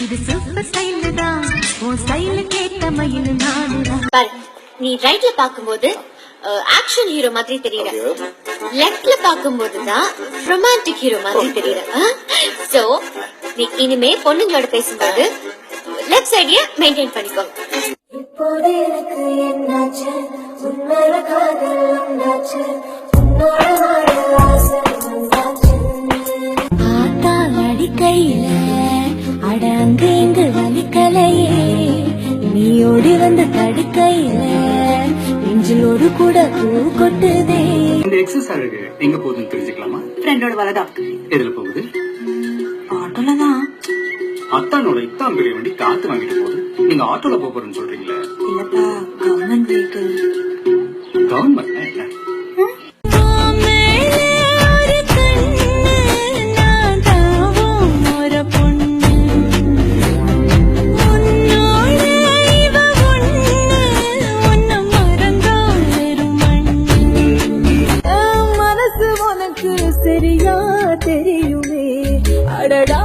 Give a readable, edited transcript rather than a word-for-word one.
இது super style தான் உன் ஸ்டைல் கேட்ட மயில் நானுதான். நீ ரைட்ல பாக்கும்போது ஆக்ஷன் ஹீரோ மாதிரி தெரியல, லெஃப்ட்ல பாக்கும்போதுதான் ரொமான்டிக் ஹீரோ மாதிரி தெரியல. சோ நீ இனிமே பொண்ணுங்களோட பேசும்போது லெஃப்ட் சைடிய மெயின்டைன் பண்ணிக்கோ. இப்போது எனக்கு என்னாச்சு, உன்னோட காதல் உண்டாச்சு, உன்னோட ஆசை வந்தாச்சு. ஆத்தா அடிக்கையில அட அங்கு இங்கு வலிக்கலையே, நீ ஓடி வந்து தடுக்கையில நெஞ்சில் ஒரு கூட பூ கொட்டுதே. இந்த எக்ஸஸ் அழகு எங்க போகுதுன்னு தெரிஞ்சுக்கலாமா? ஃப்ரெண்டோட வரதா. எதுல போகுது? ஆட்டோல தான். அத்தானோட இத்தான் பெரிய வண்டி காத்து வாங்கிட்டு போகுது, நீங்க ஆட்டோல போறேன்னு சொல்றீங்களே? இல்லப்பா, கவர்மெண்ட் வெஹிக்கிள். கவர்மெண்ட் என்ன? மனசு உனக்கு சரியா தெரியுமே, அடடா